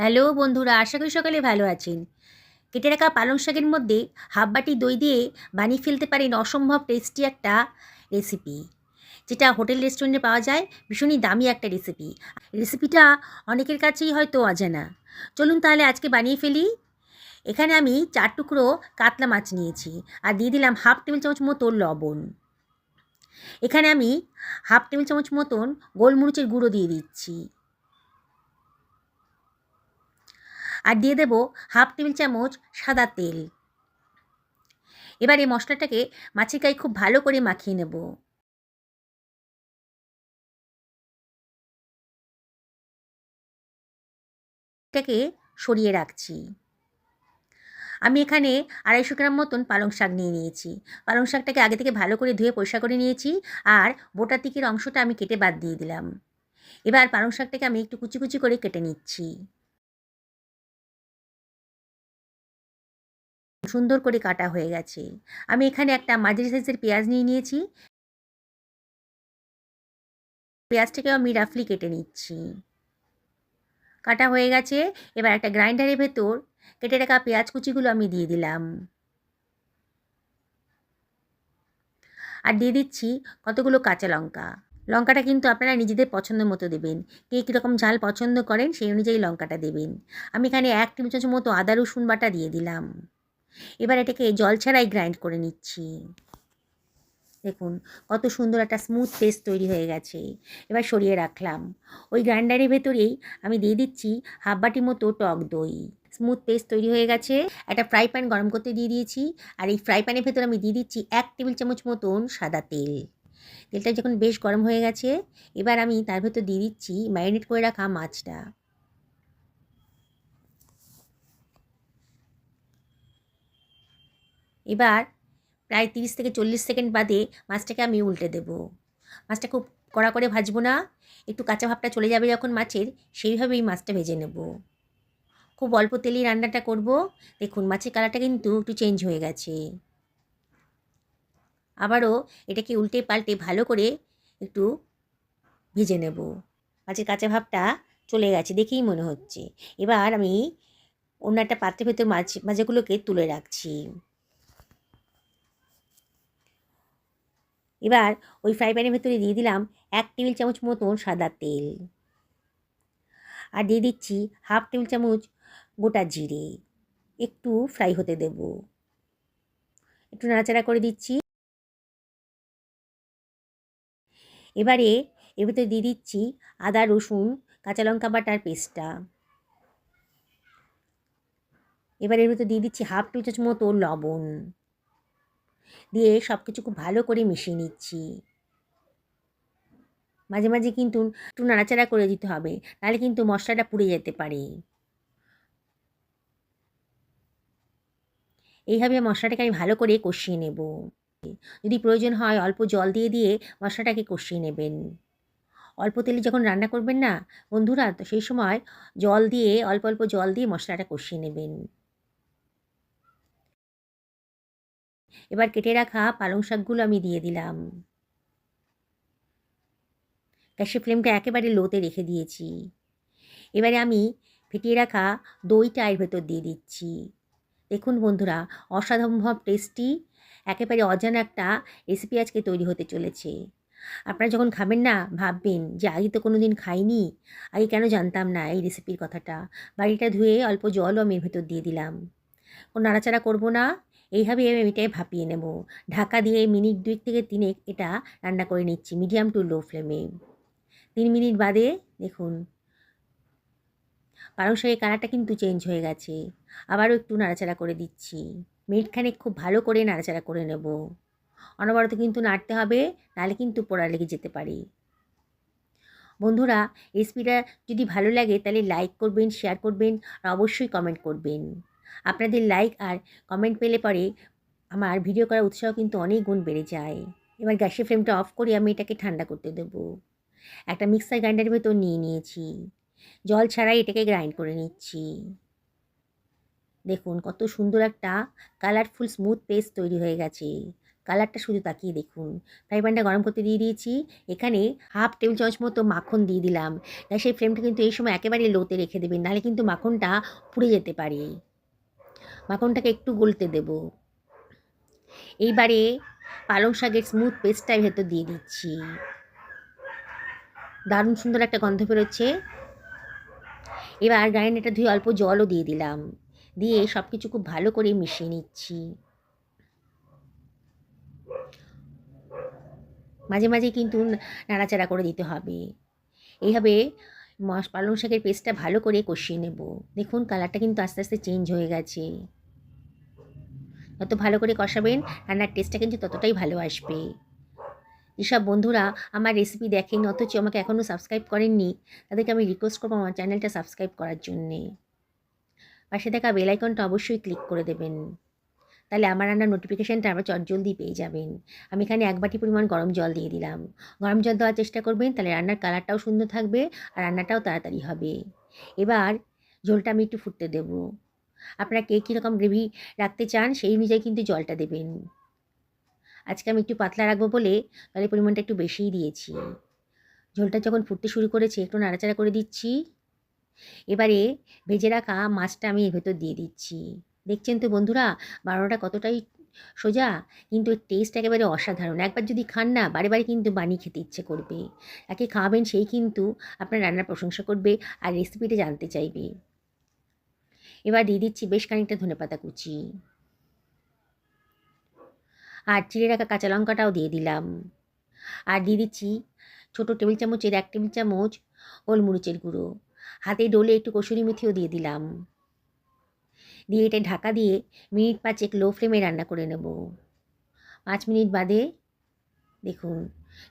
Hello বন্ধুরা, আশা করি সকালে ভালো আছেন। কেটে রাখা পালং শাকের মধ্যে হাফ বাটি দই দিয়ে বানিয়ে ফেলতে পারেন অসম্ভব টেস্টি একটা রেসিপি, যেটা হোটেল রেস্টুরেন্টে পাওয়া যায়। ভীষণই দামি একটা রেসিপি। রেসিপিটা অনেকের কাছেই হয়তো অজানা। চলুন তাহলে আজকে বানিয়ে ফেলি। এখানে আমি 4 টুকরো কাতলা মাছ নিয়েছি আর দিয়ে দিলাম হাফ টেবিল চামচ মতো লবণ। এখানে আমি হাফ টেবিল চামচ মতন গোলমরিচের গুঁড়ো দিয়ে দিচ্ছি আর দিয়ে দেব হাফ টেবিল চামচ সাদা তেল। এবার এই মশলাটাকে মাছের গায়ে খুব ভালো করে মাখিয়ে নেব। এটাকে সরিয়ে রাখছি। আমি এখানে 250 গ্রাম মতন পালং শাক নিয়ে নিয়েছি। পালং শাকটাকে আগে থেকে ভালো করে ধুয়ে পরিষ্কার করে নিয়েছি আর বোটা দিকের অংশটা আমি কেটে বাদ দিয়ে দিলাম। এবার পালং শাকটাকে আমি একটু কুচি কুচি করে কেটে নিচ্ছি। সুন্দর করে কাটা হয়ে গেছে। আমি এখানে একটা মাঝারি সাইজের পেঁয়াজ নিয়ে নিয়েছি। পেঁয়াজটাকেও আমি রাফলি কেটে নিচ্ছি। কাটা হয়ে গেছে। এবার একটা গ্রাইন্ডারের ভেতর কেটে রাখা পেঁয়াজ কুচিগুলো আমি দিয়ে দিলাম আর দিয়ে দিচ্ছি কতগুলো কাঁচা লঙ্কা। লঙ্কাটা কিন্তু আপনারা নিজেদের পছন্দ মতো দেবেন। কে কীরকম ঝাল পছন্দ করেন সেই অনুযায়ী লঙ্কাটা দেবেন। আমি এখানে 1 টেবিল চামচ মতো আদা রসুন বাটা দিয়ে দিলাম। এবার এটাকে জল ছাড়াই গ্রাইন্ড করে নিচ্ছি। দেখুন কত সুন্দর একটা স্মুথ পেস্ট তৈরি হয়ে গেছে। এবার সরিয়ে রাখলাম। ওই গ্রাইন্ডারের ভেতরেই আমি দিয়ে দিচ্ছি হাফ বাটি মতো টক দই। স্মুথ পেস্ট তৈরি হয়ে গেছে। একটা ফ্রাই প্যান গরম করতে দিয়ে দিয়েছি আর এই ফ্রাই প্যানের ভেতর আমি দিয়ে দিচ্ছি 1 টেবিল চামচ মতন সাদা তেল। তেলটা যখন বেশ গরম হয়ে গেছে, এবার আমি তার ভেতর দিয়ে দিচ্ছি ম্যারিনেট করে রাখা মাছটা। এবার প্রায় 30 থেকে 40 সেকেন্ড বাদে মাছটাকে আমি উল্টে দেব। মাছটা খুব কড়া করে ভাজবো না, একটু কাঁচা ভাবটা চলে যাবে যখন মাছের, সেইভাবেই মাছটা ভেজে নেব। খুব অল্প তেলেই রান্নাটা করব। দেখুন মাছের কালারটা কিন্তু একটু চেঞ্জ হয়ে গেছে। আবারও এটাকে উল্টে পাল্টে ভালো করে একটু ভেজে নেব। মাছের কাঁচা ভাবটা চলে গেছে দেখেই মনে হচ্ছে। এবার আমি অন্য একটা পাত্রের ভেতর মাছগুলোকে তুলে রাখছি। এবার ওই ফ্রাই প্যানের ভেতরে দিয়ে দিলাম 1 টেবিল চামচ মতন সাদা তেল আর দিয়ে দিচ্ছি হাফ টেবিল চামচ গোটা জিরে। একটু ফ্রাই হতে দেব। একটু নাড়াচাড়া করে দিচ্ছি। এবারে এর ভেতরে দিয়ে দিচ্ছি আদা রসুন কাঁচা লঙ্কা বাটার পেস্টটা। এবার এর ভেতরে দিয়ে দিচ্ছি হাফ টেবিল চামচ মতো লবণ দিয়ে সব কিছু খুব ভালো করে মিশিয়ে নিচ্ছি। মাঝে মাঝে কিন্তু একটু নাড়াচাড়া করে দিতে হবে, নাহলে কিন্তু মশলাটা পুড়ে যেতে পারে। এইভাবে মশলাটাকে আমি ভালো করে কষিয়ে নেব। যদি প্রয়োজন হয় অল্প জল দিয়ে দিয়ে মশলাটাকে কষিয়ে নেবেন। অল্প তেলে যখন রান্না করবেন না বন্ধুরা, তো সেই সময় জল দিয়ে অল্প অল্প জল দিয়ে মশলাটা কষিয়ে নেবেন। এবার কেটে রাখা পালং শাকগুলো আমি দিয়ে দিলাম। গ্যাসের ফ্লেমটা একেবারে লোতে রেখে দিয়েছি। এবারে আমি ফেটিয়ে রাখা দইটা এর ভেতর দিয়ে দিচ্ছি। দেখুন বন্ধুরা, অসাম্ভব টেস্টি একেবারে অজানা একটা রেসিপি আজকে তৈরি হতে চলেছে। আপনারা যখন খাবেন না ভাববেন যে আগে তো কোনো দিন খাইনি, আগে কেন জানতাম না এই রেসিপির কথাটা। বাড়িটা ধুয়ে অল্প জলও আমি এর ভেতর দিয়ে দিলাম। কোনো নাড়াচাড়া করব না, এইভাবে আমি এটাই ভাপিয়ে নেব। ঢাকা দিয়ে মিনিট 2 থেকে 3 এটা রান্না করে নিচ্ছি মিডিয়াম টু লো ফ্লেমে। 3 মিনিট বাদে দেখুন পালং শাকের কালারটা কিন্তু চেঞ্জ হয়ে গেছে। আবারও একটু নাড়াচাড়া করে দিচ্ছি। মিনিটখানেক খুব ভালো করে নাড়াচাড়া করে নেব। অনবরত কিন্তু নাড়তে হবে, নাহলে কিন্তু পোড়া লেগে যেতে পারে। বন্ধুরা, রেসিপিটা যদি ভালো লাগে তাহলে লাইক করবেন, শেয়ার করবেন আর অবশ্যই কমেন্ট করবেন। আপনাদের লাইক আর কমেন্ট পেলে পরে আমার ভিডিও করার উৎসাহ কিন্তু অনেক গুণ বেড়ে যায়। এবার গ্যাসের ফ্লেমটা অফ করে আমি এটাকে ঠান্ডা করতে দেবো। একটা মিক্সার গ্রাইন্ডারের ভেতর নিয়ে নিয়েছি। জল ছাড়াই এটাকে গ্রাইন্ড করে নিচ্ছি। দেখুন কত সুন্দর একটা কালারফুল স্মুথ পেস্ট তৈরি হয়ে গেছে। কালারটা শুধু তাকিয়ে দেখুন। ফ্রাই প্যানটা গরম করতে দিয়ে দিয়েছি। এখানে হাফ টেবিল চামচ মতো মাখন দিয়ে দিলাম। গ্যাসের ফ্লেমটা কিন্তু এই সময় একেবারে লোতে রেখে দেবেন, নাহলে কিন্তু মাখনটা পুড়ে যেতে পারে। মাখনটাকে একটু গলতে দেব। এইবারে পালং শাকের স্মুথ পেস্টটা ভেতর দিয়ে দিচ্ছি। দারুণ সুন্দর একটা গন্ধ বেরোচ্ছে। এবার গ্রাইন্ডারটা ধুয়ে অল্প জলও দিয়ে দিলাম, দিয়ে সব কিছু খুব ভালো করে মিশিয়ে নিচ্ছি। মাঝে মাঝে কিন্তু নাড়াচাড়া করে দিতে হবে। এইভাবে পালং শাকের পেস্টটা ভালো করে কষিয়ে নেব। দেখুন কালারটা কিন্তু আস্তে আস্তে চেঞ্জ হয়ে গেছে। যত ভালো করে কষাবেন রান্নার টেস্টটা কিন্তু ততটাই ভালো আসবে। যেসব বন্ধুরা আমার রেসিপি দেখেন অথচ আমাকে এখনও সাবস্ক্রাইব করেননি, তাদেরকে আমি রিকোয়েস্ট করবো আমার চ্যানেলটা সাবস্ক্রাইব করার জন্যে। পাশে থাকা বেল আইকনটা অবশ্যই ক্লিক করে দেবেন, তাহলে আমার রান্নার নোটিফিকেশানটা আবার চটজলদি পেয়ে যাবেন। আমি এখানে 1 বাটি পরিমাণ গরম জল দিয়ে দিলাম। গরম জল দেওয়ার চেষ্টা করবেন, তাহলে রান্নার কালারটাও সুন্দর থাকবে আর রান্নাটাও তাড়াতাড়ি হবে। এবার ঝোলটা আমি একটু ফুটতে দেব। আপনারা কে কীরকম গ্রেভি রাখতে চান সেই অনুযায়ী কিন্তু জলটা দেবেন। আজকে আমি একটু পাতলা রাখবো বলে জলের পরিমাণটা একটু বেশিই দিয়েছি। ঝোলটা যখন ফুটতে শুরু করেছে একটু নাড়াচাড়া করে দিচ্ছি। এবারে ভেজে রাখা মাছটা আমি এর ভেতর দিয়ে দিচ্ছি। দেখছেন তো বন্ধুরা বানানোটা কতটাই সোজা, কিন্তু এর টেস্ট একেবারে অসাধারণ। একবার যদি খান না বারে বারে কিন্তু বানিয়ে খেতে ইচ্ছে করবে। একে খাওয়াবেন সেই কিন্তু আপনার রান্নার প্রশংসা করবে আর রেসিপিটা জানতে চাইবে। এবার দিয়ে দিচ্ছি বেশ খানিকটা ধনেপাতা কুচি, আর চিড়ে রাখা কাঁচা লঙ্কাটাও দিয়ে দিলাম। আর দিয়ে দিচ্ছি ছোটো টেবিল চামচের 1 টেবিল চামচ গোলমরিচের গুঁড়ো। হাতে ডলে একটু কসুরি মেথিও দিয়ে দিলাম। দিয়ে এটা ঢাকা দিয়ে মিনিট 5 লো ফ্লেমে রান্না করে নেব। 5 মিনিট বাদে দেখুন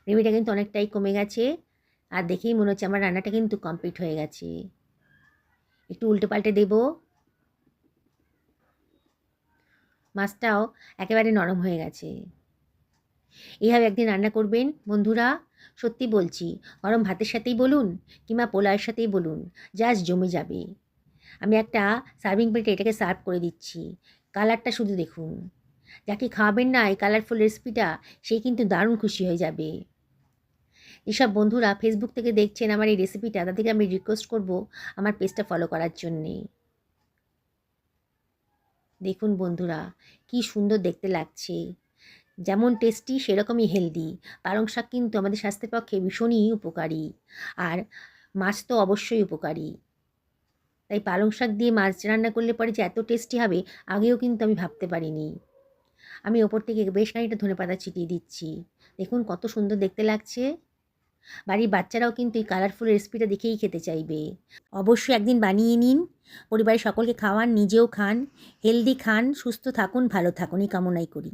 গ্রেভিটা কিন্তু অনেকটাই কমে গেছে, আর দেখেই মনে হচ্ছে আমার রান্নাটা কিন্তু কমপ্লিট হয়ে গেছে। একটু উল্টে পাল্টে দেব। মাছটাও একেবারে নরম হয়ে গেছে। এইভাবে একদিন রান্না করবেন বন্ধুরা, সত্যি বলছি গরম ভাতের সাথেই বলুন কিংবা পোলাওয়ের সাথেই বলুন, জাস্ট জমে যাবে। আমি একটা সার্ভিং প্লেটে এটাকে সার্ভ করে দিচ্ছি। কালারটা শুধু দেখুন। যাকে খাওয়াবেন না এই কালারফুল রেসিপিটা সে কিন্তু দারুণ খুশি হয়ে যাবে। যেসব বন্ধুরা ফেসবুক থেকে দেখছেন আমার এই রেসিপিটা, তাদেরকে আমি রিকোয়েস্ট করব আমার পেজটা ফলো করার জন্যে। দেখুন বন্ধুরা কি সুন্দর দেখতে লাগছে, যেমন টেস্টি সেরকমই হেলদি। পালং শাক কিন্তু আমাদের স্বাস্থ্যের পক্ষে ভীষণই উপকারী, আর মাছ তো অবশ্যই উপকারী। তাই পালং শাক দিয়ে মাছ রান্না করলে পরে যে এত টেস্টি হবে আগেও কিন্তু আমি ভাবতে পারিনি। আমি ওপর থেকে বেশ খানিকটা ধনেপাতা ছিটিয়ে দিচ্ছি। দেখুন কত সুন্দর দেখতে লাগছে। বাড়ির বাচ্চারাও কিন্তু এই কালারফুল রেসিপিটা দেখেই খেতে চাইবে। অবশ্যই একদিন বানিয়ে নিন, পরিবারের সকলকে খাওয়ান, নিজেও খান, হেলদি খান, সুস্থ থাকুন, ভালো থাকুন এই কামনাই করি।